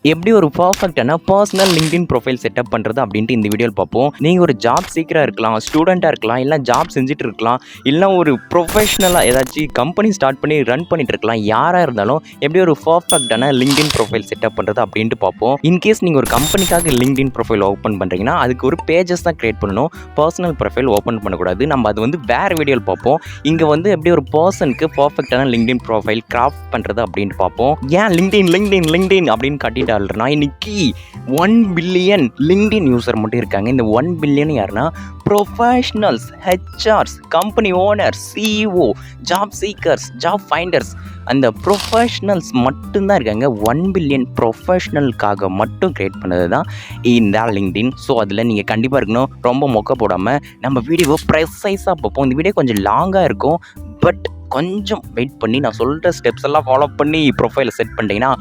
எப்படி ஒரு பர்ஃபெக்டான பர்சனல் லிங்க்டின் ப்ரொஃபைல் செட்டப் பண்ணுறது அப்படின்ட்டு இந்த வீடியோவில் பார்ப்போம். நீங்கள் ஒரு ஜாப் சீக்கராக இருக்கலாம், ஸ்டூடெண்ட்டாக இருக்கலாம், இல்லை ஜாப் செஞ்சுட்டு இருக்கலாம், இல்லை ஒரு ப்ரொஃபஷனலாக ஏதாச்சும் கம்பெனி ஸ்டார்ட் பண்ணி ரன் பண்ணிட்டு இருக்கலாம். யாராக இருந்தாலும் எப்படி ஒரு பர்ஃபெக்டான லிங்க்டின் ப்ரொஃபைல் செட்டப் பண்ணுறது அப்படின்ட்டு பார்ப்போம். இன்கேஸ் நீங்கள் ஒரு கம்பெனிக்காக லிங்க்டின் ப்ரொஃபைல் ஓப்பன் பண்ணுறீங்கன்னா அதுக்கு ஒரு பேஜஸ் தான் கிரியேட் பண்ணணும், பர்சனல் ப்ரொஃபைல் ஓப்பன் பண்ணக்கூடாது. நம்ம அது வந்து வேறு வீடியோவில் பார்ப்போம். இங்கே வந்து எப்படி ஒரு பர்சனுக்கு பர்ஃபெக்டான லிங்க்டின் ப்ரொஃபைல் கிராஃப்ட் பண்ணுறது அப்படின்னு பார்ப்போம். ஏன் லிங்க்டின் அப்படின்னு கட்டிட்டு இன்னைக்கு 1 பில்லியன் லிங்க்டின் யூசர் மட்டும் இருக்காங்க. இந்த 1 பில்லியன் யாருன்னா professionals, HRs, company owners, CEO, job seekers, job finders, அந்த ப்ரொஃபஷனல்ஸ் மட்டும்தான் இருக்காங்க. 1 பில்லியன் ப்ரொஃபஷனலுக்காக மட்டும் கிரியேட் பண்ணது தான் இந்த லிங்க்டின். ஸோ அதில் நீங்கள் கண்டிப்பாக இருக்கணும். ரொம்ப மொக்க போடாமல் நம்ம வீடியோவை ப்ரெசைஸாக பார்ப்போம். இந்த வீடியோ கொஞ்சம் லாங்காக இருக்கும், பட் கொஞ்சம் வெயிட் பண்ணி நான் சொல்கிற ஸ்டெப்ஸ் எல்லாம் ஃபாலோ பண்ணி ப்ரொஃபைலை செட் பண்ணிட்டீங்கன்னா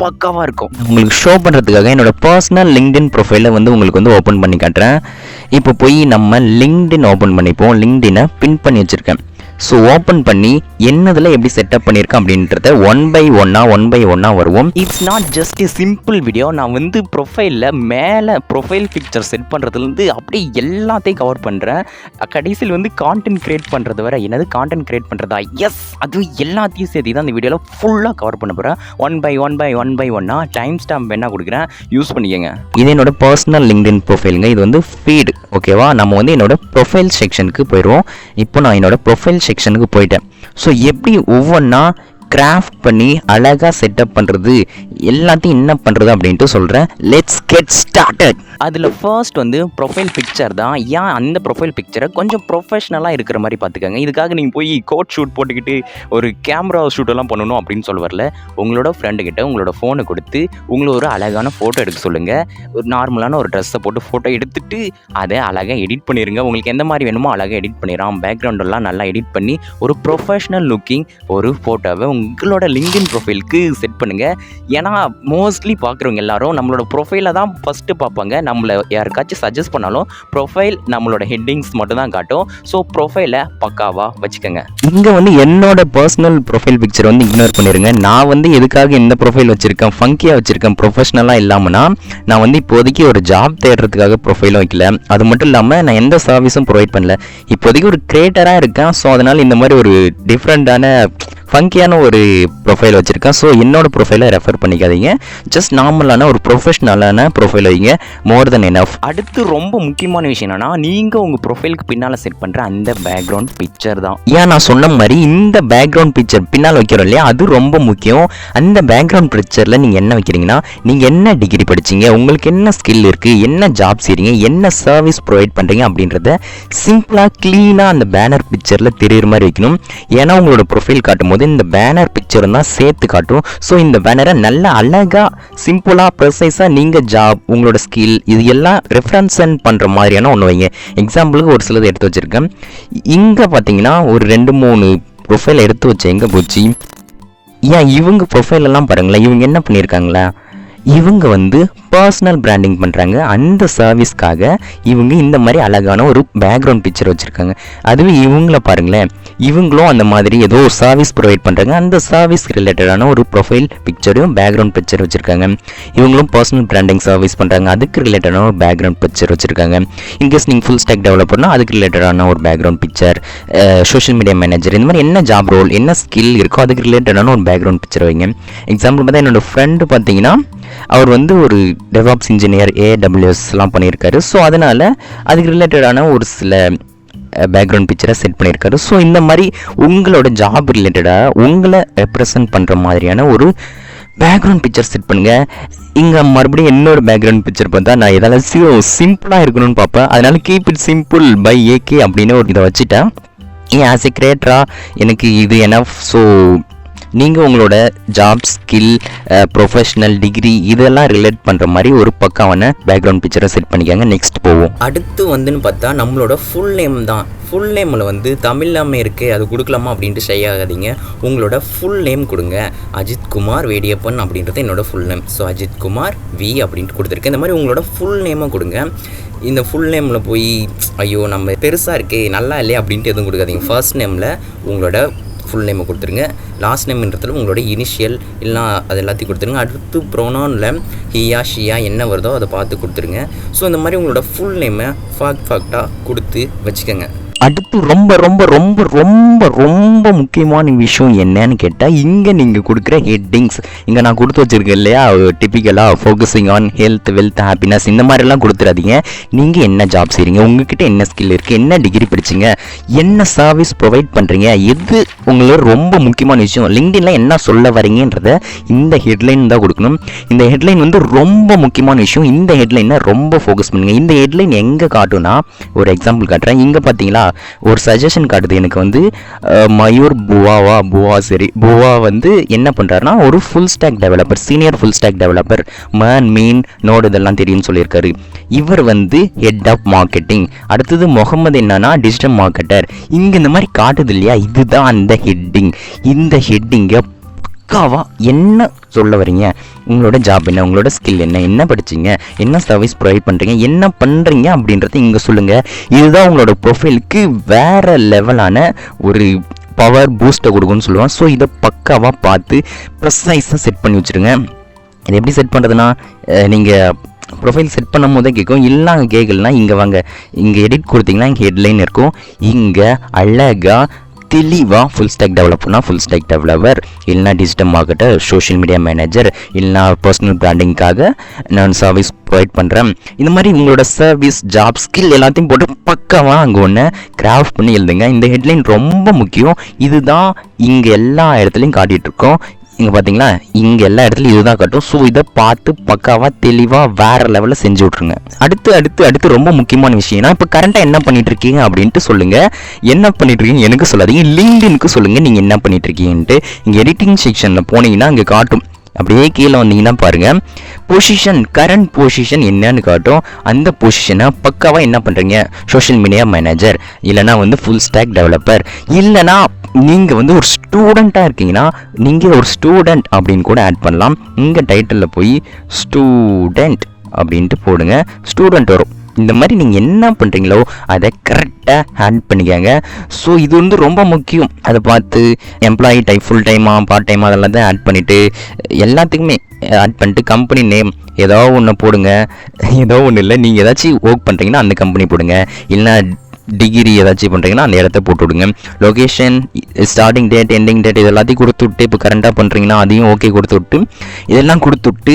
பக்காவாக இருக்கும். உங்களுக்கு ஷோ பண்ணுறதுக்காக என்னோடய பர்சனல் லிங்க்டின் ப்ரொஃபைலை வந்து உங்களுக்கு வந்து ஓப்பன் பண்ணி காட்டுறேன். இப்போ போய் நம்ம லிங்க்டின் ஓப்பன் பண்ணிப்போம். லிங்க்டினை பின் பண்ணி வச்சுருக்கேன். ஸோ ஓப்பன் பண்ணி என்னதில் எப்படி செட்டப் பண்ணியிருக்கேன் அப்படின்றத ஒன் பை ஒன்னாக வருவோம். It's not just a simple video. நான் வந்து ப்ரொஃபைலில் மேலே ப்ரொஃபைல் பிக்சர் செட் பண்ணுறதுலேருந்து அப்படியே எல்லாத்தையும் கவர் பண்ணுறேன். கடைசியில் வந்து கான்டென்ட் கிரியேட் பண்ணுறது வர என்னது கான்டென்ட் கிரியேட் பண்ணுறதா, எஸ் அது எல்லாத்தையும் சேர்த்து தான் இந்த வீடியோவில் ஃபுல்லாக கவர் பண்ண போகிறேன். ஒன் பை ஒன்னாக டைம் ஸ்டாம்ப் வேணால் கொடுக்குறேன், யூஸ் பண்ணிக்கோங்க. இது என்னோட பர்சனல் லிங்க்டின் ப்ரொஃபைலுங்க. இது வந்து ஃபீடு, ஓகேவா? நம்ம வந்து என்னோட ப்ரொஃபைல் செக்ஷனுக்கு போயிடுவோம். இப்போ நான் என்னோட ப்ரொஃபைல் செக்ஷனுக்கு போயிட்டேன். ஸோ எப்படி ஒவ்வொன்றா கிராஃப்ட் பண்ணி அழகாக செட்டப் பண்ணுறது எல்லாத்தையும் என்ன பண்ணுறது அப்படின்ட்டு சொல்கிறேன். Let's get started. அதில் ஃபர்ஸ்ட் வந்து ப்ரொஃபைல் பிக்சர் தான். ஏன் அந்த ப்ரொஃபைல் பிக்சரை கொஞ்சம் ப்ரொஃபஷ்னலாக இருக்கிற மாதிரி பார்த்துக்கோங்க. இதுக்காக நீங்கள் போய் கோட் ஷூட் போட்டுக்கிட்டு ஒரு கேமரா ஷூட்டெல்லாம் பண்ணணும் அப்படின்னு சொல்ல வரல. உங்களோட ஃப்ரெண்டுக்கிட்ட உங்களோட ஃபோனை கொடுத்து உங்களை ஒரு அழகான ஃபோட்டோ எடுக்க சொல்லுங்கள். ஒரு நார்மலான ஒரு ட்ரெஸ்ஸை போட்டு ஃபோட்டோ எடுத்துகிட்டு அதை அழகாக எடிட் பண்ணிடுங்க. உங்களுக்கு எந்த மாதிரி வேணுமோ அழகாக எடிட் பண்ணிடலாம். பேக்ரவுண்டெல்லாம் நல்லா எடிட் பண்ணி ஒரு ப்ரொஃபஷ்னல் லுக்கிங் ஒரு ஃபோட்டோவை உங்களோட லிங்க்டின் ப்ரொஃபைலுக்கு செட் பண்ணுங்கள். ஏன்னா மோஸ்ட்லி பார்க்குறவங்க எல்லாரும் நம்மளோட ப்ரொஃபைலை தான் ஃபஸ்ட்டு பார்ப்பாங்க. நம்மளை யாருக்காச்சும் சஜஸ்ட் பண்ணாலும் ப்ரொஃபைல் நம்மளோட ஹெட்டிங்ஸ் மட்டும் தான் காட்டும். ஸோ ப்ரொஃபைலை பக்காவாக வச்சுக்கோங்க. இங்கே வந்து என்னோட பர்சனல் ப்ரொஃபைல் பிக்சர் வந்து இக்னோர் பண்ணிடுங்க. நான் வந்து எதுக்காக இந்த ப்ரொஃபைல் வச்சுருக்கேன், ஃபங்கியாக வச்சுருக்கேன், ப்ரொஃபஷ்னலாக இல்லாமல்னா நான் வந்து இப்போதைக்கு ஒரு ஜாப் தேடுறதுக்காக ப்ரொஃபைலும் வைக்கல. அது மட்டும் இல்லாமல் நான் எந்த சர்வீஸும் ப்ரொவைட் பண்ணல. இப்போதைக்கு ஒரு கிரியேட்டராக இருக்கேன். ஸோ அதனால் இந்த மாதிரி ஒரு டிஃப்ரெண்ட்டான ஃபங்கியான ஒரு ப்ரொஃபைல் வச்சுருக்கேன். ஸோ என்னோட ப்ரொஃபைலை ரெஃபர் பண்ணிக்காதீங்க. ஜஸ்ட் நார்மலான ஒரு ப்ரொஃபஷ்னலான ப்ரொஃபைல் வைங்க, மோர் தென் எனஃப். அடுத்து ரொம்ப முக்கியமான விஷயம் என்னன்னா, நீங்கள் உங்கள் ப்ரொஃபைலுக்கு பின்னால் செட் பண்ணுற அந்த பேக்ரவுண்ட் பிக்சர் தான். ஏன் நான் சொன்ன மாதிரி இந்த பேக்ரவுண்ட் பிக்சர் பின்னால் வைக்கிறோம் இல்லையா, அது ரொம்ப முக்கியம். அந்த பேக்ரவுண்ட் பிக்சரில் நீங்கள் என்ன வைக்கிறீங்கன்னா, நீங்கள் என்ன டிகிரி படிச்சிங்க, உங்களுக்கு என்ன ஸ்கில் இருக்குது, என்ன ஜாப் செய்கிறீங்க, என்ன சர்வீஸ் ப்ரொவைட் பண்ணுறீங்க அப்படின்றத சிம்பிளாக க்ளீனாக அந்த பேனர் பிக்சரில் தெரியுற மாதிரி வைக்கணும். ஏன்னா உங்களோட ப்ரொஃபைல் காட்டும் போது இந்த பேனர் பிக்சர் தான் சேர்த்து காட்டும். ஸோ இந்த பேனரை நல்லா அழகாக சிம்பிளாக ப்ரெசைஸாக நீங்கள் ஜாப், உங்களோட ஸ்கில் இது எல்லாம் ரெஃபரன்ஸ் பண்ணுற மாதிரியான ஒன்று வைங்க. எக்ஸாம்பிளுக்கு ஒரு சிலது எடுத்து வச்சுருக்கேன். இங்கே பார்த்தீங்கன்னா ஒரு 2-3 ப்ரொஃபைல் எடுத்து வச்சு எங்கே போச்சு. ஏன் இவங்க ப்ரொஃபைல் எல்லாம் பாருங்களேன். இவங்க என்ன பண்ணியிருக்காங்களா, இவங்க வந்து பர்சனல் பிராண்டிங் பண்ணுறாங்க. அந்த சர்வீஸ்க்காக இவங்க இந்த மாதிரி அழகான ஒரு பேக்ரவுண்ட் பிக்சர் வச்சுருக்காங்க. அதுவே இவங்கள பாருங்களேன், இவங்களும் அந்த மாதிரி ஏதோ ஒரு சர்வீஸ் ப்ரொவைட் பண்ணுறாங்க. அந்த சர்வீஸ் ரிலேட்டடான ஒரு ப்ரொஃபைல் பிக்சரும் பேக்ரவுண்ட் பிக்சர் வச்சுருக்காங்க. இவங்களும் பர்சனல் பிராண்டிங் சர்வீஸ் பண்ணுறாங்க. அதுக்கு ரிலேட்டடான ஒரு பேக்ரவுண்ட் பிக்சர் வச்சுருக்காங்க. இன்கேஸ் நீங்கள் ஃபுல் ஸ்டாக் டெவலப்பர்னா அதுக்கு ரிலேட்டடான ஒரு background picture, social media manager, இந்த மாதிரி என்ன ஜாப் ரோல், என்ன ஸ்கில் இருக்கோ அதுக்கு ரிலேட்டடான ஒரு பேக்ரவுண்ட் பிக்சர் வைங்க. எக்ஸாம்பிள் பார்த்தா என்னோடய ஃப்ரெண்டு பார்த்தீங்கன்னா அவர் வந்து ஒரு டெவாப்ஸ் இன்ஜினியர், AWSலாம் பண்ணியிருக்காரு. ஸோ அதனால் அதுக்கு ரிலேட்டடான ஒரு சில பேக்ரவுண்ட் பிக்சரை செட் பண்ணியிருக்காரு. ஸோ இந்த மாதிரி உங்களோட ஜாப் ரிலேட்டடாக உங்களை ரெப்ரசன்ட் பண்ணுற மாதிரியான ஒரு பேக்ரவுண்ட் பிக்சர் செட் பண்ணுங்கள். இங்கே மறுபடியும் என்னோட பேக்ரவுண்ட் பிக்சர் பார்த்தா நான் எதாலும் சிம்பிளாக இருக்கணும்னு பார்ப்பேன். அதனால் keep it simple by AK அப்படின்னு ஒரு இதை வச்சுட்டேன். ஏன் ஆஸ் எ கிரியேட்டராக எனக்கு இது எனஃப். ஸோ நீங்கள் உங்களோட ஜாப் ஸ்கில், ப்ரொஃபஷ்னல் டிகிரி இதெல்லாம் ரிலேட் பண்ணுற மாதிரி ஒரு பக்காவான பேக்ரவுண்ட் பிக்சரை செட் பண்ணிக்காங்க. நெக்ஸ்ட் போவோம். அடுத்து வந்துன்னு பார்த்தா நம்மளோட ஃபுல் நேம் தான். ஃபுல் நேமில் வந்து தமிழ்லாமே இருக்குது, அது கொடுக்கலாமா அப்படின்ட்டு ஷை ஆகாதீங்க. உங்களோட ஃபுல் நேம் கொடுங்க. அஜித் குமார் வேடியப்பன் அப்படின்றது என்னோடய full name. So Ajith Kumar V அப்படின்ட்டு கொடுத்துருக்கேன். இந்த மாதிரி உங்களோட ஃபுல் நேமை கொடுங்க. இந்த ஃபுல் நேமில் போய் ஐயோ நம்ம பெருசாக இருக்கே நல்லா இல்லையா அப்படின்ட்டு எதுவும் கொடுக்காதீங்க. ஃபர்ஸ்ட் நேமில் உங்களோட ஃபுல் நேமை கொடுத்துருங்க. லாஸ்ட் நேம்ன்றதுல உங்களோட இனிஷியல் இல்லைனா அது எல்லாத்தையும் கொடுத்துருங்க. அடுத்து ப்ரோனவுனில் ஹியா ஷியா என்ன வருதோ அதை பார்த்து கொடுத்துருங்க. ஸோ இந்த மாதிரி உங்களோட ஃபுல் நேமை ஃபேக்டாக கொடுத்து வச்சுக்கோங்க. அடுத்து ரொம்ப ரொம்ப ரொம்ப ரொம்ப ரொம்ப முக்கியமான விஷயம் என்னன்னு கேட்டால், இங்கே நீங்கள் கொடுக்குற ஹெட்டிங்ஸ், இங்கே நான் கொடுத்து வச்சுருக்கேன் இல்லையா, டிப்பிக்கலாக focusing on health, wealth, happiness, இந்த மாதிரிலாம் கொடுத்துடாதீங்க. நீங்கள் என்ன ஜாப் செய்கிறீங்க, உங்ககிட்ட என்ன ஸ்கில் இருக்குது, என்ன டிகிரி படிச்சிங்க, என்ன சர்வீஸ் ப்ரொவைட் பண்ணுறீங்க, எது உங்களோட ரொம்ப முக்கியமான விஷயம், லிங்க்டின்ல என்ன சொல்ல வரீங்கன்றத இந்த ஹெட்லைன் தான் கொடுக்கணும். இந்த ஹெட்லைன் வந்து ரொம்ப முக்கியமான விஷயம். இந்த ஹெட்லைனை ரொம்ப ஃபோக்கஸ் பண்ணுங்கள். இந்த ஹெட்லைன் எங்கே காட்டும்னா, ஒரு எக்ஸாம்பிள் காட்டுறேன். இங்கே பார்த்தீங்களா ஒரு சஜஷன் காட்டுது எனக்கு வந்து மயூர் புவா வந்து என்ன பண்ணுறாருனா ஒரு full stack developer, senior full stack developer, MEAN Node இதெல்லாம் தெரியும்னு சொல்லியிருக்காரு. இவர் வந்து ஹெட் ஆஃப் மார்க்கெட்டிங். அடுத்தது முகமது என்னன்னா டிஜிட்டல் மார்க்கெட்டர். இங்கே இந்த மாதிரி காட்டுது இல்லையா, இதுதான் அந்த ஹெட்டிங். இந்த ஹெட்டிங்கை பக்காவா என்ன சொல்ல வரீங்க, உங்களோட ஜாப் என்ன, உங்களோட ஸ்கில் என்ன, என்ன படிச்சிங்க, என்ன சர்வீஸ் ப்ரொவைட் பண்ணுறீங்க, என்ன பண்ணுறீங்க அப்படின்றத இங்கே சொல்லுங்கள். இதுதான் உங்களோட ப்ரொஃபைலுக்கு வேறு லெவலான ஒரு பவர் பூஸ்ட்டை கொடுக்குன்னு சொல்லுவான். ஸோ இதை பக்காவாக பார்த்து ப்ரெசைஸாக செட் பண்ணி வச்சுருங்க. இது எப்படி செட் பண்ணுறதுனா, நீங்கள் ப்ரொஃபைல் செட் பண்ணும் போதே கேட்கும், இல்லை அங்கே கேட்கலனா இங்கே வாங்க, இங்கே எடிட் கொடுத்தீங்கன்னா இங்கே ஹெட்லைன் இருக்கும். இங்கே அழகாக தெளிவாக ஃபுல் ஸ்டாக் டெவலப்பர்னா ஃபுல் ஸ்டாக் டெவலப்பர், இல்லைனா digital marketer, social media manager, இல்லைனா பர்சனல் பிராண்டிங்காக நான் சர்வீஸ் ப்ரொவைட் பண்ணுறேன். இந்த மாதிரி உங்களோட சர்வீஸ், ஜாப், ஸ்கில் எல்லாத்தையும் போட்டு பக்காவாக அங்கே ஒன்று கிராஃப்ட் பண்ணி எழுதுங்க. இந்த ஹெட்லைன் ரொம்ப முக்கியம். இதுதான் இங்கே எல்லா இடத்துலையும் காட்டிகிட்ருக்கோம். இங்கே பார்த்தீங்களா, இங்கே எல்லா இடத்துலையும் இதுதான் காட்டும். ஸோ இதை பார்த்து பக்காவாக தெளிவாக வேறு லெவலில் செஞ்சு விட்ருங்க. அடுத்து ரொம்ப முக்கியமான விஷயம்னா, இப்போ கரண்ட்டாக என்ன பண்ணிட்டு இருக்கீங்க அப்படின்ட்டு சொல்லுங்கள். என்ன பண்ணிட்டு இருக்கீங்க எனக்கு சொல்லாதீங்க, லிங்க்டினுக்கு சொல்லுங்கள் நீங்கள் என்ன பண்ணிட்டு இருக்கீங்கன்ட்டு. இங்கே எடிட்டிங் செக்ஷனில் போனீங்கன்னா அங்கே காட்டும். அப்படியே கீழே வந்தீங்கன்னா பாருங்கள், பொசிஷன், கரண்ட் பொசிஷன் என்னன்னு காட்டும். அந்த பொசிஷனை பக்காவாக என்ன பண்ணுறீங்க, சோஷியல் மீடியா மேனேஜர், இல்லைனா வந்து ஃபுல் ஸ்டாக் டெவலப்பர், இல்லைனா நீங்கள் வந்து ஒரு ஸ்டூடெண்ட்டாக இருக்கீங்கன்னா நீங்கள் ஒரு ஸ்டூடெண்ட் அப்படின்னு கூட ஆட் பண்ணலாம். இங்கே டைட்டிலில் போய் ஸ்டூடெண்ட் அப்படின்ட்டு போடுங்க, ஸ்டூடெண்ட் வரும். இந்த மாதிரி நீங்கள் என்ன பண்ணுறீங்களோ அதை கரெக்டாக ஆட் பண்ணிக்கோங்க. ஸோ இது வந்து ரொம்ப முக்கியம். அதை பார்த்து எம்ப்ளாயி டைப், ஃபுல் டைமாக, பார்ட் டைமாக அதெல்லாம் தான் ஆட் பண்ணிவிட்டு எல்லாத்துக்குமே ஆட் பண்ணிட்டு கம்பெனி நேம் ஏதோ ஒன்று போடுங்க. ஏதோ ஒன்று இல்லை, நீங்கள் ஏதாச்சும் ஒர்க் பண்ணுறீங்கன்னா அந்த கம்பெனி போடுங்க, இல்லைனா டிகிரி ஏதாச்சும் பண்ணுறீங்கன்னா அந்த இடத்த போட்டு விடுங்க. Location, starting date, ending date இது எல்லாத்தையும் கொடுத்து விட்டு, இப்போ கரண்ட்டாக பண்ணுறீங்கன்னா அதையும் ஓகே கொடுத்து விட்டு, இதெல்லாம் கொடுத்து விட்டு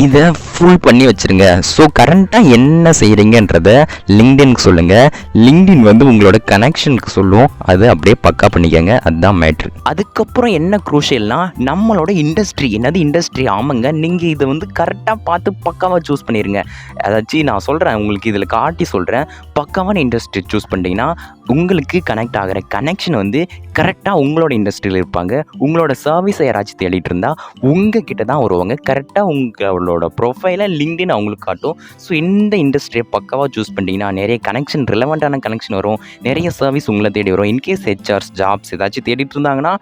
இதை ஃபுல் பண்ணி வச்சுருங்க. ஸோ கரண்ட்டாக என்ன செய்கிறீங்கன்றதை லிங்க்டினுக்கு சொல்லுங்கள். லிங்க்டின் வந்து உங்களோட கனெக்ஷனுக்கு சொல்லும். அது அப்படியே பக்கா பண்ணிக்கோங்க. அதுதான் மேட்ரு. அதுக்கப்புறம் என்ன குரூஷியல்னா, நம்மளோட இண்டஸ்ட்ரி. என்னது இண்டஸ்ட்ரி? ஆமாங்க, நீங்கள் இதை வந்து கரெக்டாக பார்த்து பக்காவாக சூஸ் பண்ணிடுங்க. அதாச்சும் நான் சொல்கிறேன் உங்களுக்கு, இதில் காட்டி சொல்கிறேன். பக்காவான இண்டஸ்ட்ரி சூஸ் பண்ணிட்டீங்கன்னா உங்களுக்கு கனெக்ட் ஆகிற கனெக்ஷன் வந்து கரெக்டாக உங்களோட இண்டஸ்ட்ரியில் இருப்பாங்க. உங்களோட சர்வீஸை யாராச்சும் தேடிட்டு இருந்தால் உங்கள் கிட்ட தான் வருவாங்க. கரெக்டாக உங்களோட ப்ரொஃபைலை லிங்க்டின் அவங்களுக்கு காட்டும். ஸோ இந்த இண்டஸ்ட்ரியை பக்காவாக சூஸ் பண்ணிட்டீங்கன்னா நிறைய கனெக்ஷன், ரிலவெண்ட்டான கனெக்ஷன் வரும், நிறைய சர்வீஸ் உங்களை தேடி வரும். இன்கேஸ் ஹெச்ஆர்ஸ், ஜாப்ஸ் ஏதாச்சும் தேடிட்டு இருந்தாங்கன்னா,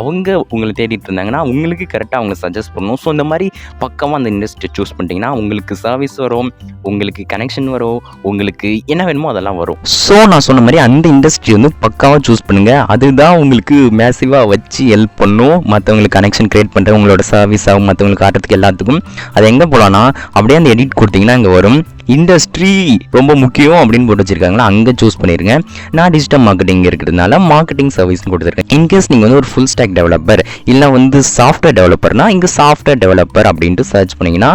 அவங்க உங்களை தேடிட்டு இருந்தாங்கன்னா உங்களுக்கு கரெக்டாக அவங்க சஜஸ்ட் பண்ணணும். ஸோ இந்த மாதிரி பக்காவாக அந்த இண்டஸ்ட்ரி சூஸ் பண்ணிட்டீங்கன்னா உங்களுக்கு சர்வீஸ் வரும், உங்களுக்கு கனெக்ஷன் வரும், உங்களுக்கு என்ன வேணுமோ அதெல்லாம் வரும். ஸோ நான் சொன்ன மாதிரி அந்த இண்டஸ்ட்ரி வந்து பக்காவாக சூஸ் பண்ணுங்கள். அதுதான் உங்களுக்கு மேசிவாக வச்சு ஹெல்ப் பண்ணும். மற்றவங்களுக்கு கனெக்ஷன் க்ரியேட் பண்ணுற, உங்களோட சர்வீஸ் ஆகும் மற்றவங்களுக்கு காட்டுறதுக்கு எல்லாத்துக்கும். அது எங்கே போகலான்னா, அப்படியே அந்த எடிட் கொடுத்தீங்கன்னா இங்கே வரும். இண்டஸ்ட்ரி ரொம்ப முக்கியம் அப்படின்னு போட்டு வச்சுருக்காங்களா, அங்கே சூஸ் பண்ணிடுங்க. நான் டிஜிட்டல் மார்க்கெட்டிங் இருக்கிறதுனால மார்க்கெட்டிங் சர்வீஸ் கொடுத்துருக்கேன். இன்கேஸ் நீங்கள் வந்து ஒரு ஃபுல் ஸ்டாக் டெவலப்பர் இல்லை வந்து சாஃப்ட்வேர் டெவலப்பர்னா இங்கே சாஃப்ட்வேர் டெவலப்பர் அப்படின்ட்டு சர்ச் பண்ணிங்கன்னா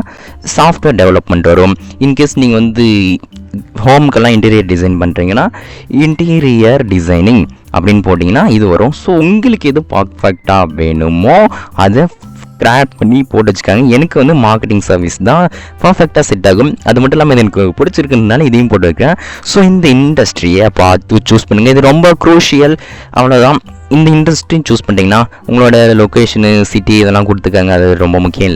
சாஃப்ட்வேர் டெவலப்மெண்ட் வரும். இன்கேஸ் நீங்கள் வந்து ஹோம்க்கெல்லாம் இன்டீரியர் டிசைன் பண்ணுறீங்கன்னா இன்டீரியர் டிசைனிங் அப்படின்னு போட்டிங்கன்னா இது வரும். ஸோ உங்களுக்கு எது பர்ஃபெக்டாக வேணுமோ அதை கிராஃப்ட் பண்ணி போட்டு வச்சுக்காங்க. எனக்கு வந்து மார்க்கெட்டிங் சர்வீஸ் தான் பர்ஃபெக்டாக செட் ஆகும். அது மட்டும் இல்லாமல் இது எனக்கு பிடிச்சிருக்குனால இதையும் போட்டு வைக்கிறேன். ஸோ இந்த இண்டஸ்ட்ரியை பார்த்து சூஸ் பண்ணுங்கள். இது ரொம்ப குரூஷியல். அவ்வளோதான். இந்த இண்டஸ்ட்ரியும் சூஸ் பண்ணிட்டீங்கன்னா உங்களோட லொக்கேஷனு, சிட்டி இதெல்லாம் கொடுத்துக்காங்க. அது ரொம்ப முக்கியம்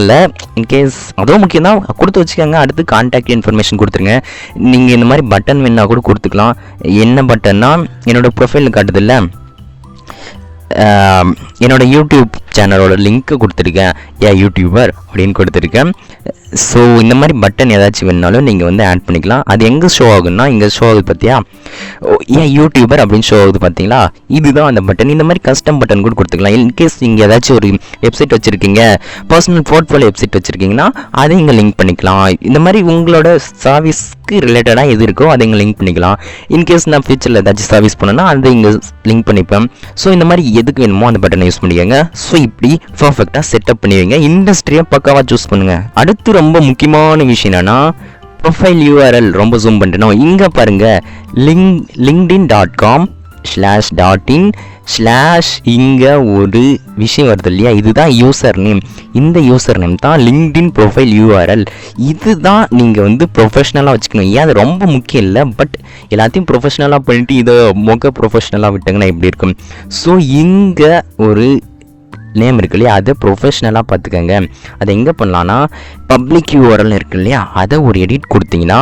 இல்லை. இன்கேஸ் அதுவும் முக்கியம் தான், கொடுத்து வச்சுக்கோங்க. அடுத்து கான்டாக்ட் இன்ஃபர்மேஷன் கொடுத்துருங்க. நீங்கள் இந்த மாதிரி பட்டன் வேணால் கூட கொடுத்துக்கலாம். என்ன பட்டன்னா, என்னோடய ப்ரொஃபைலில் காட்டுதில்ல, என்னோடய யூடியூப் சேனலோட லிங்க்கை கொடுத்துருக்கேன், ஏன் யூடியூபர் அப்படின்னு கொடுத்துருக்கேன். ஸோ இந்த மாதிரி பட்டன் ஏதாச்சும் வேணுனாலும் நீங்கள் வந்து ஆட் பண்ணிக்கலாம். அது எங்கே ஷோ ஆகுன்னா இங்கே ஷோ ஆகுது பார்த்தியா, ஏன் யூடியூபர் அப்படின்னு ஷோ ஆகுது பார்த்தீங்களா, இதுதான் அந்த பட்டன். இந்த மாதிரி கஸ்டம் பட்டன் கூட கொடுத்துக்கலாம். இன்கேஸ் நீங்கள் ஏதாச்சும் ஒரு வெப்சைட் வச்சுருக்கீங்க, பர்சனல் போர்ட்ஃபோலியோ வெப்சைட் வச்சுருக்கீங்கன்னா அதை இங்கே லிங்க் பண்ணிக்கலாம். இந்த மாதிரி உங்களோட சர்வீஸ்க்கு ரிலேட்டடாக எது இருக்கோ அதை இங்கே லிங்க் பண்ணிக்கலாம். இன்கேஸ் நான் ஃபியூச்சரில் ஏதாச்சும் சர்வீஸ் பண்ணேன்னா அதை இங்கே லிங்க் பண்ணிப்பேன். ஸோ இந்த மாதிரி எதுக்கு வேணுமோ அந்த பட்டனை யூஸ் பண்ணிக்கோங்க. ஸோ இப்படி பர்ஃபெக்டாக செட்டப் பண்ணுவீங்க. இண்டஸ்ட்ரியை பக்காவாக சூஸ் பண்ணுங்கள். அடுத்து ரொம்ப முக்கியமான விஷயம் என்னன்னா ப்ரொஃபைல் யூஆர்எல். ரொம்ப ஜூம் பண்ணிட்டோம். இங்கே பாருங்கள், linkedin.com/.in/ இங்கே ஒரு விஷயம் வருது இல்லையா, இதுதான் யூசர் நேம். இந்த யூசர் நேம் தான் லிங்க்டின் ப்ரொஃபைல் யூஆர்எல். இதுதான் நீங்கள் வந்து ப்ரொஃபஷ்னலாக வச்சுக்கணும். ஏன் அது ரொம்ப முக்கியம் இல்லை, பட் எல்லாத்தையும் ப்ரொஃபஷ்னலாக பண்ணிட்டு இதை ப்ரொஃபஷ்னலாக விட்டாங்கன்னா எப்படி இருக்கும். ஸோ இங்கே ஒரு நேம் இருக்கு இல்லையா, அதை ப்ரொஃபஷ்னலாக பார்த்துக்கங்க. அதை எங்கே பண்ணலான்னா பப்ளிக் யூஆர்எல் இருக்கு இல்லையா, அதை ஒரு எடிட் கொடுத்தீங்கன்னா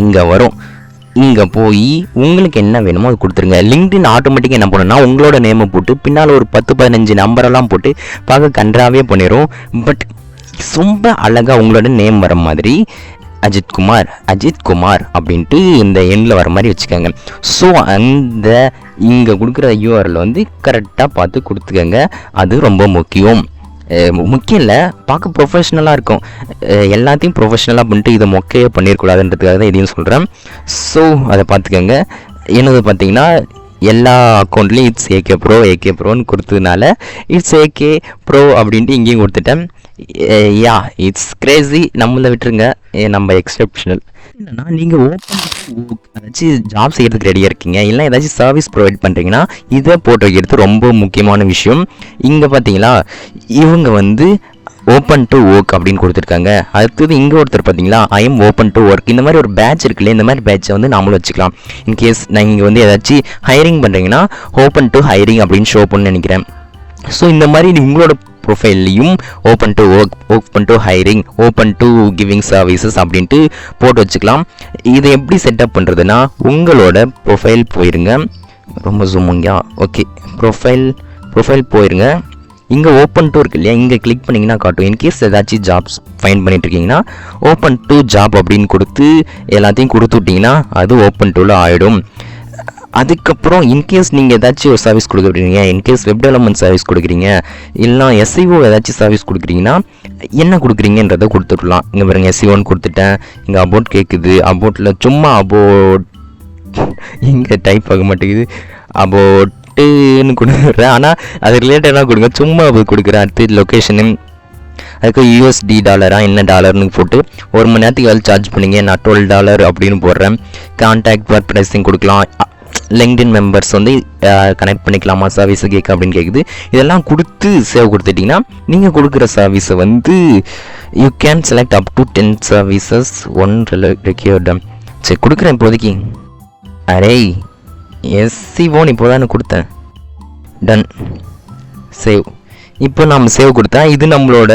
இங்கே வரும். இங்கே போய் உங்களுக்கு என்ன வேணுமோ அது கொடுத்துருங்க. லிங்க்டின் ஆட்டோமேட்டிக்காக என்ன பண்ணுன்னா உங்களோட நேமை போட்டு பின்னால் ஒரு 10-15 நம்பரெல்லாம் போட்டு பார்க்க கன்றாவே பண்ணிடும். பட் ரொம்ப அழகாக உங்களோட நேம் வர மாதிரி அஜித் குமார் அப்படின்ட்டு இந்த எண்ணில் வர மாதிரி வச்சுக்கோங்க. ஸோ அந்த இங்கே கொடுக்குற யூஆர்எல் வந்து கரெக்டாக பார்த்து கொடுத்துக்கோங்க. அது ரொம்ப முக்கியம் இல்லை, பார்க்க ப்ரொஃபஷ்னலாக இருக்கும். எல்லாத்தையும் ப்ரொஃபஷ்னலாக பண்ணிட்டு இதை மொக்கையே பண்ணிடக்கூடாதுன்றதுக்காக தான் இதையும் சொல்கிறேன். ஸோ அதை பார்த்துக்கோங்க. என்னது பார்த்தீங்கன்னா எல்லா அக்கௌண்ட்லேயும் இட்ஸ் ஏகே ப்ரோன்னு கொடுத்ததுனால இட்ஸ் ஏகே ப்ரோ அப்படின்ட்டு இங்கேயும் கொடுத்துட்டேன். யா இட்ஸ் கிரேசி, நம்மளை விட்டுருங்க, நம்ம எக்ஸெப்ஷனல். என்னன்னா நீங்கள் ஏதாச்சும் ஜாப் செய்கிறதுக்கு ரெடியாக இருக்கீங்க, இல்லை ஏதாச்சும் சர்வீஸ் ப்ரொவைட் பண்ணுறீங்கன்னா இதை போட்டு வைக்கிறது ரொம்ப முக்கியமான விஷயம். இங்கே பார்த்தீங்களா, இவங்க வந்து ஓப்பன் டு ஒர்க் அப்படின்னு கொடுத்துருக்காங்க. அடுத்தது இங்கே ஒருத்தர் பார்த்தீங்களா, I am open to work. இந்த மாதிரி ஒரு பேட்ச் இருக்குல்ல, இந்த மாதிரி பேட்சை வந்து நாமளும் வச்சுக்கலாம். இன்கேஸ் நீங்கள் வந்து ஏதாச்சும் ஹைரிங் பண்ணுறீங்கன்னா ஓப்பன் டு ஹைரிங் அப்படின்னு ஷோ பண்ணு நினைக்கிறேன். ஸோ இந்த மாதிரி உங்களோட ப்ரொஃபைல்லையும் open to work, open to hiring, open to giving services அப்படின்ட்டு போட்டு வச்சுக்கலாம். இதை எப்படி செட்டப் பண்ணுறதுன்னா உங்களோட ப்ரொஃபைல் போயிருங்க. ரொம்ப ஜூமுங்க. ஓகே, ப்ரொஃபைல் போயிருங்க. இங்கே ஓப்பன் டு இருக்கு இல்லையா, இங்கே கிளிக் பண்ணிங்கன்னா காட்டும். இன்கேஸ் ஏதாச்சும் ஜாப்ஸ் ஃபைண்ட் பண்ணிட்டு இருக்கீங்கன்னா ஓப்பன் டு ஜாப் அப்படின்னு கொடுத்து எல்லாத்தையும் கொடுத்து விட்டிங்கன்னா அது ஓப்பன் டுவில் ஆகிடும். அதுக்கப்புறம் இன்கேஸ் நீங்கள் ஏதாச்சும் ஒரு சர்வீஸ் கொடுக்குறீங்க, இன்கேஸ் வெப் டெவலப்மெண்ட் சர்வீஸ் கொடுக்குறீங்க, இல்லை எஸ்இஓ ஏதாச்சும் சர்வீஸ் கொடுக்குறீங்கன்னா என்ன கொடுக்குறீங்கன்றதை கொடுத்துடலாம். இங்கே பாருங்கள், எஸ்இஓன்னு கொடுத்துட்டேன். இங்கே அபோட் கேட்குது. அபோட்டில் சும்மா அபோட் இங்கே டைப் ஆக மாட்டேங்குது, அபோட்டுன்னு கொடுக்குறேன். ஆனால் அது ரிலேட்டடாக கொடுங்க, சும்மா அது கொடுக்குறேன். அடுத்து லொக்கேஷனு, அதுக்கு USD டாலரா என்ன டாலர்னு போட்டு 1 மணி நேரத்துக்கு வேலை சார்ஜ் பண்ணிங்க, நான் $12 அப்படின்னு போடுறேன். கான்டாக்ட் பர் ப்ரைஸிங் கொடுக்கலாம். லிங்க்டின் மெம்பர்ஸ் வந்து கனெக்ட் பண்ணிக்கலாமா சர்வீஸு கேட்க அப்படின்னு கேட்குது. இதெல்லாம் கொடுத்து சேவ் கொடுத்துட்டிங்கன்னா நீங்கள் கொடுக்குற சர்வீஸை வந்து you can select up to 10 services 1 required. சரி கொடுக்குறேன் இப்போதைக்கு. அரே எஸ்சிஓன்னு இப்போ தானே கொடுத்தேன். Done, save. இப்போ நம்ம சேவ் கொடுத்தா இது நம்மளோட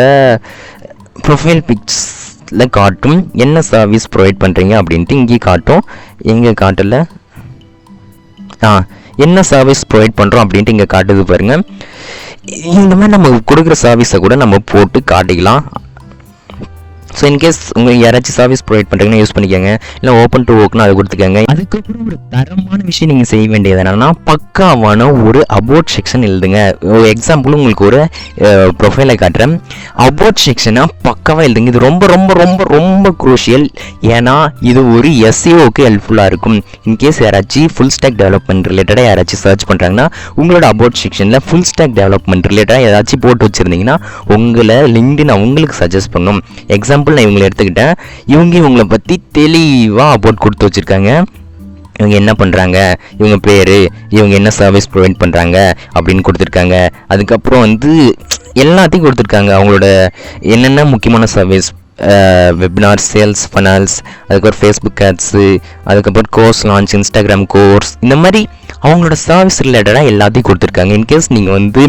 ப்ரொஃபைல் பிக்ஸில் காட்டும். என்ன சர்வீஸ் ப்ரொவைட் பண்ணுறீங்க அப்படின்ட்டு இங்கே காட்டும். எங்கே காட்டலை, என்ன சர்வீஸ் ப்ரொவைட் பண்ணுறோம் அப்படின்ட்டு இங்கே காட்டுது பாருங்கள். இந்த மாதிரி நம்ம கொடுக்குற சர்வீஸை கூட நம்ம போட்டு காட்டிக்கலாம். ஸோ இன்கேஸ் உங்களுக்கு யாராச்சும் சர்வீஸ் ப்ரொவைட் பண்ணுறீங்கன்னா யூஸ் பண்ணிக்கோங்க, இல்லை ஓப்பன் டு ஒர்க்னா அதை கொடுத்துக்கோங்க. அதுக்கப்புறம் ஒரு தரமான விஷயம் நீங்கள் செய்ய வேண்டியது என்னென்னா பக்காவான ஒரு அபோட் செக்ஷன் எழுதுங்க. ஒரு எக்ஸாம்பிள் உங்களுக்கு ஒரு ப்ரொஃபைலை காட்டுறேன். அபோட் செக்ஷனை பக்காவாக எழுதுங்க. இது ரொம்ப ரொம்ப ரொம்ப ரொம்ப குரூஷியல். ஏன்னா இது ஒரு எஸ்இஓக்கு ஹெல்ப்ஃபுல்லாக இருக்கும். இன்கேஸ் யாராச்சும் ஃபுல் ஸ்டாக் டெவலப்மெண்ட் ரிலேட்டடாக யாராச்சும் சர்ச் பண்ணுறாங்கன்னா உங்களோட அபோட் செக்ஷனில் ஃபுல் ஸ்டாக் டெவலப்மெண்ட் ரிலேட்டடாக ஏதாச்சும் போட்டு வச்சுருந்தீங்கன்னா உங்களை லிங்க்டின் அவங்களுக்கு சஜஸ்ட் பண்ணும். எக்ஸாம்பிள் நான் இவங்களை எடுத்துக்கிட்டேன். இவங்களை பற்றி தெளிவாக அபோட் கொடுத்து வச்சுருக்காங்க. இவங்க என்ன பண்ணுறாங்க, இவங்க பேர், இவங்க என்ன சர்வீஸ் ப்ரொவைட் பண்ணுறாங்க அப்படின்னு கொடுத்துருக்காங்க. அதுக்கப்புறம் வந்து எல்லாத்தையும் கொடுத்துருக்காங்க. அவங்களோட என்னென்ன முக்கியமான சர்வீஸ், வெபினார், சேல்ஸ் ஃபனல்ஸ், அதுக்கப்புறம் ஃபேஸ்புக் ஆட்ஸு, அதுக்கப்புறம் கோர்ஸ் லான்ச், இன்ஸ்டாகிராம் கோர்ஸ், இந்த மாதிரி அவங்களோட சர்வீஸ் ரிலேட்டடாக எல்லாத்தையும் கொடுத்துருக்காங்க. இன்கேஸ் நீங்கள் வந்து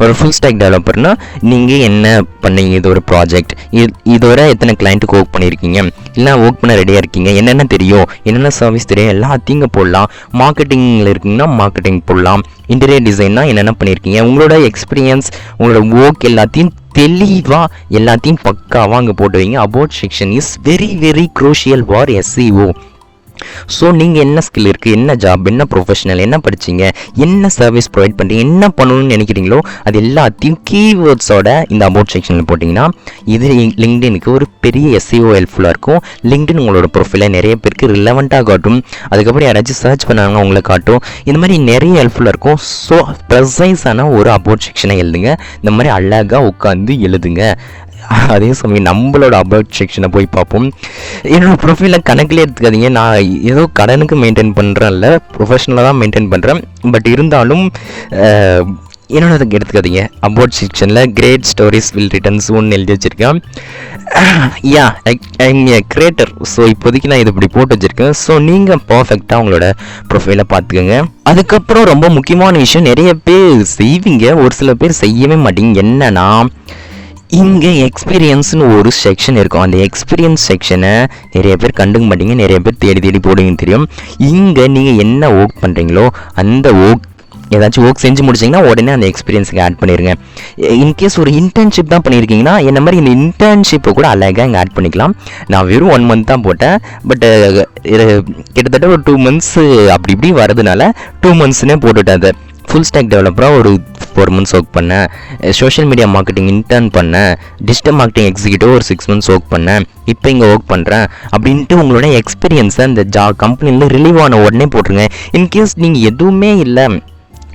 ஒரு ஃபுல் ஸ்டாக் டெவலப்பர்னால் நீங்கள் என்ன பண்ணீங்க, இது ஒரு ப்ராஜெக்ட், இதோட எத்தனை கிளைண்ட்டுக்கு ஒர்க் பண்ணியிருக்கீங்க, இல்லை ஒர்க் பண்ண ரெடியாக இருக்கீங்க, என்னென்ன தெரியும், என்னென்ன சர்வீஸ் தெரியும், எல்லாத்தையும் போடலாம். மார்க்கெட்டிங்கில் இருக்கீங்கன்னா மார்க்கெட்டிங் போடலாம். இன்டீரியர் டிசைன்னா என்னென்ன பண்ணியிருக்கீங்க, உங்களோட எக்ஸ்பீரியன்ஸ், உங்களோட ஒர்க் எல்லாத்தையும் தெளிவாக எல்லாத்தையும் பக்காவாக அங்கே போட்டு வைங்க. About section is very very crucial for SEO. So நீங்கள் என்ன ஸ்கில் இருக்குது, என்ன ஜாப், என்ன ப்ரொஃபஷனல், என்ன படிச்சிங்க, என்ன சர்வீஸ் ப்ரொவைட் பண்ணுறீங்க, என்ன பண்ணணும்னு நினைக்கிறீங்களோ அது எல்லாத்தையும் கீவேர்ட்ஸோட இந்த அபவுட் செக்ஷனில் போட்டிங்கன்னா இது லிங்க்டினுக்கு ஒரு பெரிய SEO ஹெல்ப்ஃபுல்லாக இருக்கும். லிங்க்டின் உங்களோட ப்ரொஃபைலை நிறைய பேருக்கு ரிலவெண்ட்டாக காட்டும். அதுக்கப்புறம் யாராச்சும் சர்ச் பண்ணாங்க உங்களை காட்டும். இந்த மாதிரி நிறைய ஹெல்ப்ஃபுல்லாக இருக்கும். ஸோ ப்ரெசைஸான ஒரு அபவுட் செக்ஷனை எழுதுங்க. இந்த மாதிரி அழகாக உட்காந்து எழுதுங்க. அதே சமயம் நம்மளோட அபவுட் செக்ஷனை போய் பார்ப்போம். என்னோடய ப்ரொஃபைலில் கணக்கிலே எடுத்துக்காதீங்க. நான் ஏதோ கடனுக்கு மெயின்டைன் பண்ணுறேன்ல, ப்ரொஃபஷனலாக தான் மெயின்டைன் பண்ணுறேன். பட் இருந்தாலும் என்னோடதுக்கு எடுத்துக்காதீங்க. அபவுட் செக்ஷனில் கிரேட் ஸ்டோரிஸ் வில் ரிட்டர்ன் சூன் எழுதி வச்சுருக்கேன். I M A creator. So இப்போதைக்கு நான் இது இப்படி போட்டு வச்சுருக்கேன். ஸோ நீங்கள் பர்ஃபெக்டாக உங்களோட ப்ரொஃபைலை பார்த்துக்கோங்க. அதுக்கப்புறம் ரொம்ப முக்கியமான விஷயம், நிறைய பேர் செய்வீங்க, ஒரு சில பேர் செய்யவே மாட்டீங்க. என்னன்னா, இங்கே எக்ஸ்பீரியன்ஸ்னு ஒரு செக்ஷன் இருக்கும். அந்த எக்ஸ்பீரியன்ஸ் செக்ஷனை நிறைய பேர் கண்டுக்க மாட்டீங்க, நிறைய பேர் தேடி தேடி போடுவீங்க தெரியும். இங்கே நீங்கள் என்ன ஒர்க் பண்ணுறீங்களோ அந்த ஏதாச்சும் ஒர்க் செஞ்சு முடிச்சிங்கன்னா உடனே அந்த எக்ஸ்பீரியன்ஸுக்கு ஆட் பண்ணிடுங்க. இன்கேஸ் ஒரு இன்டர்ன்ஷிப் தான் பண்ணியிருக்கீங்கன்னா என்ன மாதிரி இந்த இன்டர்ன்ஷிப்பை கூட அழகாக இங்கே ஆட் பண்ணிக்கலாம். நான் வெறும் 1 month தான் போட்டேன். பட் கிட்டத்தட்ட ஒரு 2 months அப்படி இப்படி வரதுனால 2 monthsனே போட்டுட்டேன். அதை ஃபுல் ஸ்டாக் டெவலப்பராக ஒரு 4 months ஒர்க் பண்ணேன். சோஷியல் மீடியா மார்க்கெட்டிங் இன்டர்ன் பண்ணேன். டிஜிட்டல் மார்க்கெட்டிங் எக்ஸிக்யூட்டிவ் ஒரு 6 months ஒர்க் பண்ணேன். இப்போ இங்கே ஒர்க் பண்ணுறேன் அப்படின்ட்டு உங்களோட எக்ஸ்பீரியன்ஸை அந்த கம்பெனியில் ரிலீவ் ஆன உடனே போட்டுருங்க. இன்கேஸ் நீங்கள் எதுவுமே இல்லை,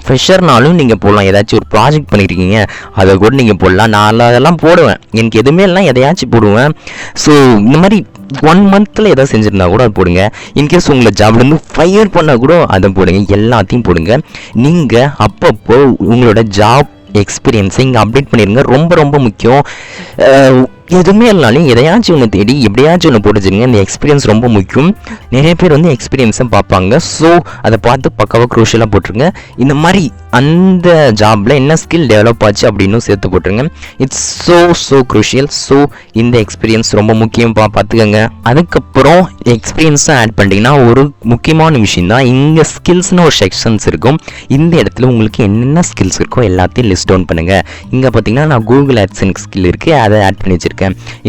ஃப்ரெஷர்னாலும் நீங்கள் போடலாம். ஏதாச்சும் ஒரு ப்ராஜெக்ட் பண்ணியிருக்கீங்க அதை கூட நீங்கள் போடலாம். நான் அதெல்லாம் போடுவேன். எனக்கு எதுவுமே இல்லை, எதையாச்சும் போடுவேன். ஸோ இந்த மாதிரி 1 monthல எதாவது செஞ்சுருந்தா கூட அது போடுங்க. இன்கேஸ் உங்களை ஜாப்லேருந்து ஃபயர் பண்ணால் கூட அதை போடுங்க. எல்லாத்தையும் போடுங்க. நீங்கள் அப்பப்போ உங்களோட ஜாப் எக்ஸ்பீரியன்ஸை இங்கே அப்டேட் பண்ணிடுங்க. ரொம்ப ரொம்ப முக்கியம். எதுவுமே இல்லைனாலும் எதையாச்சும் ஒன்று தேடி எப்படியாச்சும் ஒன்று போட்டு வச்சுருங்க. இந்த எக்ஸ்பீரியன்ஸ் ரொம்ப முக்கியம். நிறைய பேர் வந்து எக்ஸ்பீரியன்ஸை பார்ப்பாங்க. ஸோ அதை பார்த்து பக்காவாக க்ரூஷியலாக போட்டுருங்க. இந்த மாதிரி அந்த ஜாபில் என்ன ஸ்கில் டெவலப் ஆச்சு அப்படின்னு சேர்த்து போட்டுருங்க. It's so crucial. ஸோ இந்த எக்ஸ்பீரியன்ஸ் ரொம்ப முக்கியம், பார்த்துக்கோங்க. அதுக்கப்புறம் எக்ஸ்பீரியன்ஸை ஆட் பண்ணிட்டீங்கன்னா ஒரு முக்கியமான விஷயம் தான், இங்கே ஸ்கில்ஸ்னு ஒரு செக்ஷன்ஸ் இருக்கும். இந்த இடத்துல உங்களுக்கு என்னென்ன ஸ்கில்ஸ் இருக்கோ எல்லாத்தையும் லிஸ்ட் டவுன் பண்ணுங்கள். இங்கே பார்த்தீங்கன்னா நான் கூகுள் AdSense ஸ்கில் இருக்குது, அதை ஆட் பண்ணி வச்சுருக்கேன்.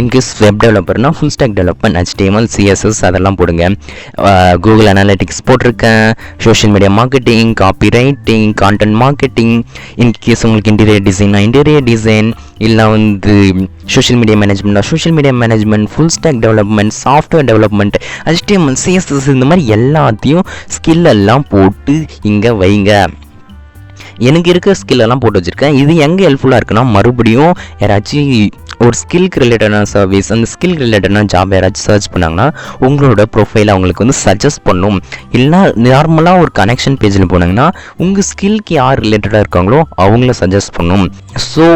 இன்கேஸ் வெப் டெவலப்பர்னா full stack development, HTML, CSS அதெல்லாம் போடுங்க. கூகுள் அனாலிட்டிக்ஸ் போட்டிருக்கேன். Social media marketing, copy writing, content marketing. In case உங்களுக்கு இன்டீரியர் டிசைன்னா இன்டீரியர் டிசைன், இல்லை வந்து சோஷியல் மீடியா மேனேஜ்மெண்ட்னா social media management, full stack development, software development, HTML, CSS இந்த மாதிரி எல்லாத்தையும் ஸ்கில் எல்லாம் போட்டு இங்கே வைங்க. எனக்கு இருக்க ஸ்கில்லெல்லாம் போட்டு வச்சுருக்கேன். இது எங்கே ஹெல்ப்ஃபுல்லாக இருக்குன்னா, மறுபடியும் யாராச்சும் ஒரு ஸ்கில்க்கு ரிலேட்டடான சர்வீஸ், அந்த ஸ்கில் ரிலேட்டடான ஜாப் யாராச்சும் சர்ச் பண்ணாங்கன்னா உங்களோட ப்ரொஃபைலை அவங்களுக்கு வந்து சஜஸ்ட் பண்ணும். இல்லைனா நார்மலாக ஒரு கனெக்ஷன் பேஜில் போனாங்கன்னா உங்கள் ஸ்கில்க்கு யார் ரிலேட்டடாக இருக்காங்களோ அவங்கள சஜஸ்ட் பண்ணும். ஸோ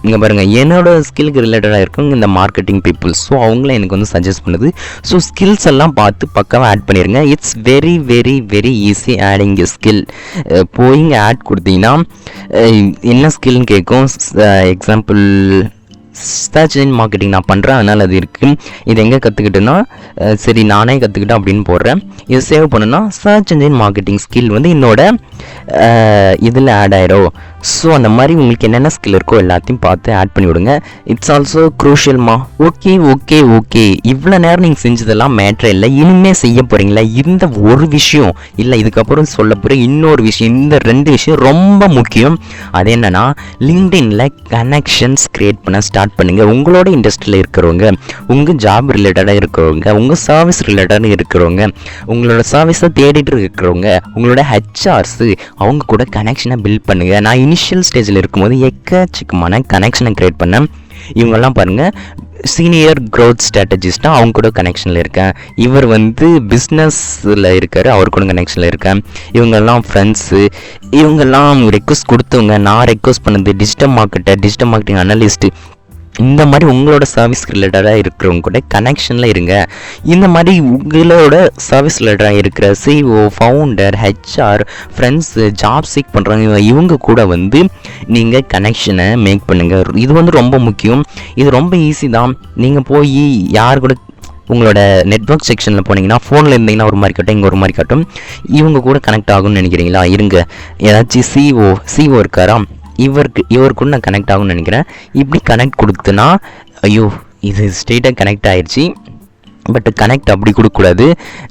இங்கே பாருங்கள், என்னோடய ஸ்கில்க்கு ரிலேட்டடாக இருக்கும் இந்த மார்க்கெட்டிங் பீப்புள்ஸ். ஸோ அவங்கள எனக்கு வந்து சஜஸ்ட் பண்ணுது. ஸோ ஸ்கில்ஸ் எல்லாம் பார்த்து பக்காவாக ஆட் பண்ணிடுங்க. It's very very very easy adding skill. போய் இங்கே ஆட் கொடுத்தீங்கன்னா என்ன ஸ்கில்னு கேட்கும். எக்ஸாம்பிள் சர்ச் இன்ஜின் மார்க்கெட்டிங் நான் பண்ணுறேன், அதனால் அது இருக்குது. இது எங்கே கற்றுக்கிட்டேன்னா, சரி நானே கற்றுக்கிட்டேன் அப்படின்னு போடுறேன். இது சேவ் பண்ணுன்னா சர்ச் இன்ஜின் மார்க்கெட்டிங் ஸ்கில் வந்து என்னோட இதில் ஆட் ஆயிடும். ஸோ அந்த மாதிரி உங்களுக்கு என்னென்ன ஸ்கில் இருக்கோ எல்லாத்தையும் பார்த்து ஆட் பண்ணி விடுங்க. It's also க்ரூஷியல்மா. ஓகே இவ்வளோ நேரம் நீங்கள் செஞ்சதெல்லாம் மேட்ரு இல்லை, இனிமேல் செய்ய போகிறீங்களா இந்த ஒரு விஷயம் இல்லை, இதுக்கப்புறம் சொல்ல போகிற இன்னொரு விஷயம், இந்த 2 விஷயம் ரொம்ப முக்கியம். அது என்னென்னா, லிங்க்டின்ல கனெக்ஷன்ஸ் க்ரியேட் பண்ண ஸ்டார்ட் பண்ணுங்கள். உங்களோட இண்டஸ்ட்ரியில் இருக்கிறவங்க, உங்கள் ஜாப் ரிலேட்டடாக இருக்கிறவங்க, உங்கள் சர்வீஸ் ரிலேட்டடாக இருக்கிறவங்க, உங்களோட சர்வீஸை தேடிட்டு இருக்கிறவங்க, உங்களோட HRs அவங்க கூட கனெக்ஷனை பில்ட் பண்ணுங்கள். நான் இனிஷியல் ஸ்டேஜில் இருக்கும்போது எக்கச்சக்கமான கனெக்ஷனை க்ரியேட் பண்ணேன். இவங்கெல்லாம் பாருங்கள், சீனியர் க்ரோத் ஸ்ட்ராட்டஜிஸ்ட்டாக அவங்க கூட கனெக்ஷனில் இருக்கேன். இவர் வந்து பிஸ்னஸில் இருக்கார், அவர் கூட கனெக்ஷனில் இருக்கேன். இவங்கெல்லாம் ஃப்ரெண்ட்ஸு, இவங்கெல்லாம் ரெக்வஸ்ட் கொடுத்தவங்க, நான் ரெக்வஸ்ட் பண்ணது டிஜிட்டல் மார்க்கெட்டிங் அனலிஸ்ட்டு. இந்த மாதிரி உங்களோட சர்வீஸ் ரிலேட்டடாக இருக்கிறவங்க கூட கனெக்ஷனில் இருங்க. இந்த மாதிரி உங்களோட சர்வீஸ் ரிலேட்டடாக இருக்கிற CEO, founder, HR, friends, job seek பண்ணுறாங்க, இவங்க கூட வந்து நீங்கள் கனெக்ஷனை மேக் பண்ணுங்கள். இது வந்து ரொம்ப முக்கியம். இது ரொம்ப ஈஸி தான். நீங்கள் போய் யார் கூட உங்களோட நெட்வொர்க் செக்ஷனில் போனீங்கன்னா ஃபோனில் இருந்தீங்கன்னா ஒரு மாதிரி காட்டும், இங்கே ஒரு மாதிரி காட்டும். இவங்க கூட கனெக்ட் ஆகும்னு நினைக்கிறீங்களா? இருங்க, ஏதாச்சும் சிஓ இருக்காரா, இவர் கூட நான் கனெக்ட் ஆகும்னு நினைக்கிறேன். இப்படி கனெக்ட் கொடுத்தனா, ஐயோ இது ஸ்ட்ரெயிட்டாக கனெக்ட் ஆயிடுச்சு. பட் கனெக்ட் அப்படி கொடுக்கக்கூடாது.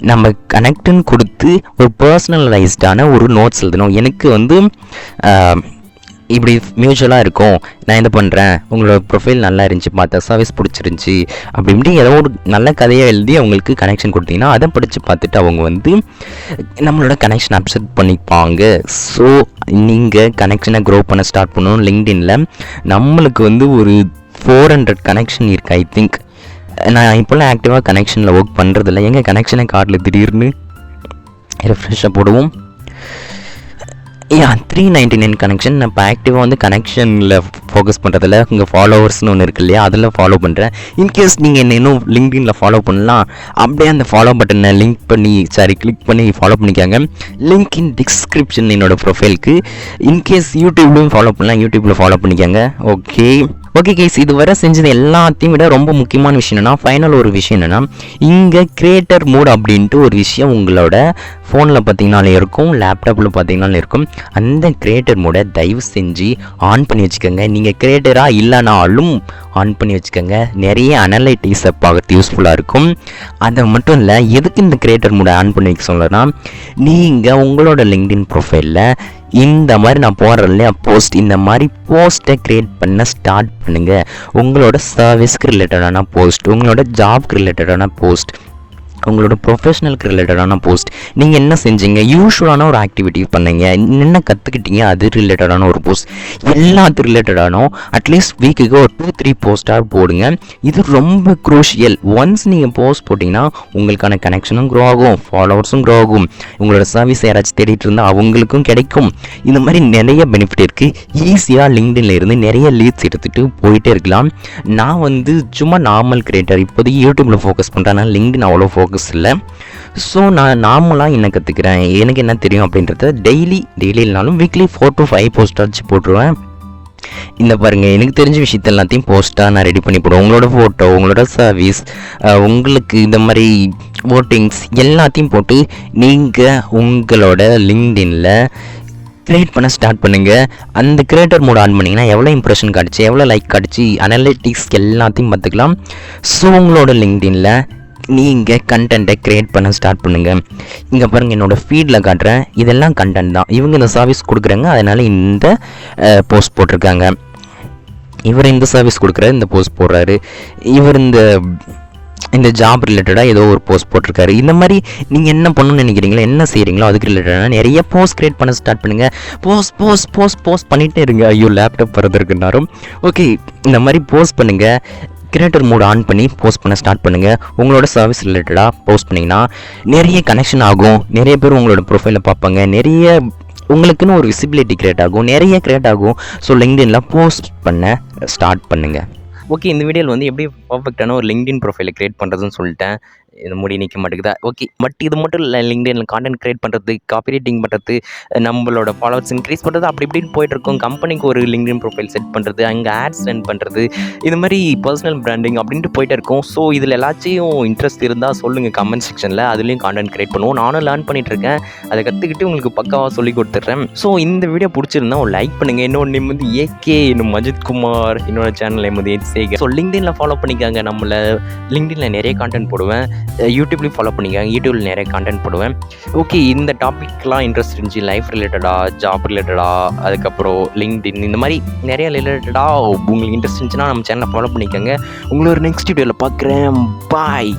நம்ம கனெக்டுன்னு கொடுத்து ஒரு பர்சனலைஸ்டான ஒரு நோட்ஸ் எழுதணும். எனக்கு வந்து இப்படி மியூச்சுவலாக இருக்கும், நான் என்ன பண்ணுறேன், உங்களோட ப்ரொஃபைல் நல்லா இருந்துச்சு, பார்த்தா சர்வீஸ் பிடிச்சிருந்துச்சி, அப்படி இப்படி ஏதோ ஒரு நல்ல கதையை எழுதி அவங்களுக்கு கனெக்ஷன் கொடுத்தீங்கன்னா அதை படித்து பார்த்துட்டு அவங்க வந்து நம்மளோட கனெக்ஷன் அக்செப்ட் பண்ணிப்பாங்க. ஸோ நீங்கள் கனெக்ஷனை க்ரோ பண்ண ஸ்டார்ட் பண்ணணும். லிங்க்டின்ல நம்மளுக்கு வந்து ஒரு 400 கனெக்ஷன் இருக்குது ஐ திங்க். நான் இப்போல்லாம் ஆக்டிவாக கனெக்ஷனில் ஒர்க் பண்ணுறதில்ல. எங்கள் கனெக்ஷனை கார்டில் திடீர்னு ரெஃப்ரெஷ்ஷாக போடுவோம். 399 கனெக்ஷன். நான் இப்போ ஆக்டிவாக வந்து கனெக்ஷனில் ஃபோக்கஸ் பண்ணுறதில்ல. இங்கே ஃபாலோவர்ஸ்னு ஒன்று இருக்கு இல்லையா, அதில் ஃபாலோ பண்ணுறேன். இன்கேஸ் நீங்கள் என்ன இன்னும் லிங்க்டின்ல ஃபாலோ பண்ணலாம், அப்படியே அந்த ஃபாலோ பட்டனை கிளிக் பண்ணி ஃபாலோ பண்ணிக்காங்க. லிங்க் இன் டிஸ்கிரிப்ஷன் என்னோடய ப்ரொஃபைலுக்கு. இன்கேஸ் யூடியூப்லையும் ஃபாலோ பண்ணலாம், யூடியூப்பில் ஃபாலோ பண்ணிக்காங்க. ஓகே கைஸ், இது வரை செஞ்சது எல்லாத்தையும் விட ரொம்ப முக்கியமான விஷயம் என்னென்னா, ஃபைனல் ஒரு விஷயம் என்னென்னா, இங்கே கிரியேட்டர் மோட் அப்படின்ட்டு ஒரு விஷயம் உங்களோட ஃபோனில் பார்த்தீங்கன்னாலே இருக்கும், லேப்டாப்பில் பார்த்தீங்கன்னாலே இருக்கும். அந்த கிரியேட்டர் மோடை தயவு செஞ்சு ஆன் பண்ணி வச்சுக்கோங்க. நீங்கள் கிரியேட்டராக இல்லைனாலும் ஆன் பண்ணி வச்சுக்கோங்க. நிறைய அனலைட்டிக்ஸை பார்க்கறது யூஸ்ஃபுல்லாக இருக்கும். அதை மட்டும் இல்லை, எதுக்கு இந்த கிரியேட்டர் மோடை ஆன் பண்ணி வைக்க சொல்லனா, நீங்கள் உங்களோட லிங்க்டின் ப்ரொஃபைலில் இந்த மாதிரி நான் போடுறேன் இல்லையா போஸ்ட், இந்த மாதிரி போஸ்ட்டை க்ரியேட் பண்ண ஸ்டார்ட் பண்ணுங்கள். உங்களோட சர்வீஸ்க்கு ரிலேட்டடான போஸ்ட், உங்களோட ஜாப்க்கு ரிலேட்டடான போஸ்ட், உங்களோட ப்ரொஃபஷனலுக்கு ரிலேட்டடான போஸ்ட். நீங்கள் என்ன செஞ்சீங்க, யூஸ்வலான ஒரு ஆக்டிவிட்டி பண்ணீங்க, என்ன கற்றுக்கிட்டீங்க, அது ரிலேட்டடான ஒரு போஸ்ட், எல்லாத்துக்கு ரிலேட்டடானோ அட்லீஸ்ட் வீக்குக்கு ஒரு 2-3 போஸ்ட்டாக போடுங்க. இது ரொம்ப குரூஷியல். ஒன்ஸ் நீங்கள் போஸ்ட் போட்டிங்கன்னா உங்களுக்கான கனெக்ஷனும் க்ரோ ஆகும், ஃபாலோவர்ஸும் க்ரோ ஆகும், உங்களோட சர்வீஸ் யாராச்சும் தேடிட்டு இருந்தால் அவங்களுக்கும் கிடைக்கும். இந்த மாதிரி நிறைய பெனிஃபிட் இருக்குது. ஈஸியாக லிங்க்டின்ல இருந்து நிறைய லீட்ஸ் எடுத்துகிட்டு போயிட்டே இருக்கலாம். நான் வந்து சும்மா நார்மல் கிரியேட்டர், இப்போதைக்கு யூடியூப்பில் ஃபோக்கஸ் பண்ணுறேன், நான் லிங்க்டின் அவ்வளோ ஃபோக்கஸ் இல்லை. ஸோ நான் நார்மலாக என்ன கற்றுக்கிறேன், எனக்கு என்ன தெரியும் அப்படின்றத டெய்லி இல்லைனாலும் வீக்லி 4 to 5 போஸ்ட்டாச்சு போட்டுருவேன். இந்த பாருங்கள், எனக்கு தெரிஞ்ச விஷயத்த எல்லாத்தையும் போஸ்ட்டாக நான் ரெடி பண்ணி போடுவேன். உங்களோட ஃபோட்டோ, உங்களோட சர்வீஸ், உங்களுக்கு இந்த மாதிரி ஓட்டிங்ஸ் எல்லாத்தையும் போட்டு நீங்கள் உங்களோட லிங்க்டின்ல க்ரியேட் பண்ண ஸ்டார்ட் பண்ணுங்கள். அந்த கிரியேட்டர் மோட் ஆன் பண்ணிங்கன்னா எவ்வளோ இம்ப்ரெஷன் கிடச்சி, எவ்வளோ லைக் கிடச்சி, அனலிட்டிக்ஸ் எல்லாத்தையும் பார்த்துக்கலாம். ஸோ உங்களோட லிங்க்டின்ல நீங்கள் கண்டென்ட்டை க்ரியேட் பண்ண ஸ்டார்ட் பண்ணுங்கள். இங்கே பாருங்கள், என்னோடய ஃபீடில் காட்டுறேன், இதெல்லாம் கண்டென்ட் தான். இவங்க இந்த சர்வீஸ் கொடுக்குறாங்க, அதனால் இந்த போஸ்ட் போட்டிருக்காங்க. இவர் இந்த சர்வீஸ் கொடுக்குறாரு, இந்த போஸ்ட் போடுறாரு. இவர் இந்த ஜாப் ரிலேட்டடாக ஏதோ ஒரு போஸ்ட் போட்டிருக்காரு. இந்த மாதிரி நீங்கள் என்ன பண்ணணும்னு நினைக்கிறீங்களோ, என்ன செய்கிறீங்களோ அதுக்கு ரிலேட்டடாக நிறைய போஸ்ட் க்ரியேட் பண்ண ஸ்டார்ட் பண்ணுங்கள். போஸ்ட் பண்ணிகிட்டே இருங்க. ஐயோ லேப்டாப் வரதுக்குன்னாரும். ஓகே, இந்த மாதிரி போஸ்ட் பண்ணுங்கள். கிரியேட்டர் மோட் ஆன் பண்ணி போஸ்ட் பண்ண ஸ்டார்ட் பண்ணுங்கள். உங்களோட சர்வீஸ் ரிலேட்டடாக போஸ்ட் பண்ணிங்கன்னா நிறைய கனெக்ஷன் ஆகும், நிறைய பேர் உங்களோட ப்ரொஃபைலில் பார்ப்பாங்க, நிறைய உங்களுக்குன்னு ஒரு விசிபிலிட்டி க்ரியேட் ஆகும், நிறைய க்ரியேட் ஆகும். ஸோ லிங்க்டின்ல போஸ்ட் பண்ண ஸ்டார்ட் பண்ணுங்கள். ஓகே, இந்த வீடியோவில் வந்து எப்படி பர்ஃபெக்டான ஒரு லிங்க்டின் ப்ரொஃபைலை க்ரியேட் பண்ணுறதுன்னு சொல்லிட்டேன். இது முடி நிற்க மாட்டேங்குதா? ஓகே, பட் இது மட்டும் இல்லை, லிங்க்டின்ல கான்டென்ட் க்ரியேட் பண்ணுறது, காப்பி ரைட்டிங் பண்ணுறது, நம்மளோட ஃபாலோவர்ஸ் இன்க்ரீஸ் பண்ணுறது, அப்படி இப்படின்னு போயிட்டுருக்கோம். கம்பெனிக்கு ஒரு லிங்க்டின் ப்ரொஃபைல் செட் பண்ணுறது, அங்கே ஆட்ஸ் ரன் பண்ணுறது, இது மாதிரி பர்சனல் பிராண்டிங் அப்படின்ட்டு போயிட்டே இருக்கும். ஸோ இதில் எல்லாத்தையும் இன்ட்ரெஸ்ட் இருந்தால் சொல்லுங்கள் கமெண்ட் செக்ஷனில், அதுலேயும் கான்டென்ட் க்ரியேட் பண்ணுவோம். நானும் லேர்ன் பண்ணிகிட்ருக்கேன், அதை கற்றுக்கிட்டு உங்களுக்கு பக்காவாக சொல்லி கொடுத்துட்றேன். ஸோ இந்த வீடியோ பிடிச்சிருந்தா ஒரு லைக் பண்ணுங்கள். இன்னொரு நேம் வந்து ஏகே, இன்னும் மஜித் குமார், என்னோட சேனல் நேம் வந்து சேகர். ஸோ லிங்க்டின்ல ஃபாலோ பண்ணிக்காங்க. நம்மளை லிங்க்டின்ல நிறைய கான்டென்ட் போடுவேன், யூடியூப்லேயும் ஃபாலோ பண்ணிக்காங்க, யூடியூப்பில் நிறைய கான்டென்ட் போடுவேன். ஓகே, இந்த டாபிக்லாம் இன்ட்ரெஸ்ட் இருந்துச்சு, லைஃப் ரிலேட்டடாக, ஜாப் ரிலேட்டடாக, அதுக்கப்புறம் லிங்க்டின், இந்த மாதிரி நிறைய ரிலேட்டடாக உங்களுக்கு இன்ட்ரெஸ்ட் இருந்துச்சுன்னா நம்ம சேனலை ஃபாலோ பண்ணிக்கோங்க. உங்களை ஒரு நெக்ஸ்ட் வீடியோவில் பார்க்குறேன். பாய்.